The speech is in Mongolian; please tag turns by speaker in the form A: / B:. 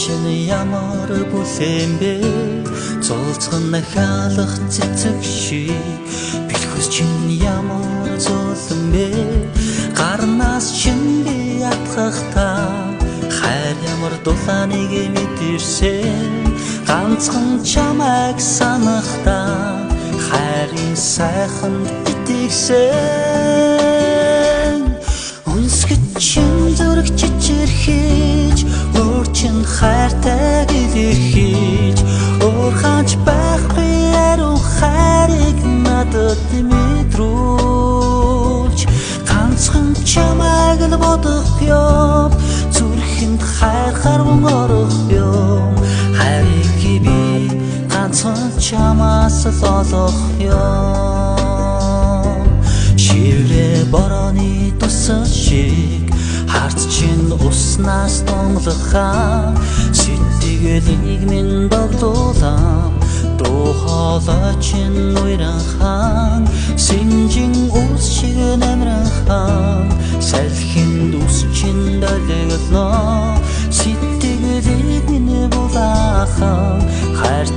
A: чинь ямар бүлээн бэ цолцгон нахалах цэцэг шиг бэлхүүс чинь ямар зулсан бэ гарнаас чинь би ятгах та хайр ямар дулааныг мэдэрсэн ганцхан чамайг санахдаа хайрын сайханд итгэсэн үнсгэж чинь зүрх чичирхэж өөр чинь хайртайг илэрхийлж өөр хаач байхгүй ариун хайрыг надад мэдрүүлж ганцхан чамайг л бодох юм зүрхэнд хайр харван орох юм хайрыг би ганцхан чамаас л олох юм шиврэ борооны тусал шиг харц чинь уснаас тонглохаа сэтгэлийг минь боглуулам дуу хоолой чинь уйран хаан синжин ус шиг нэмрэн хаан салхинд ус чинь дологлоо сэтгэлийг минь булаахан хайр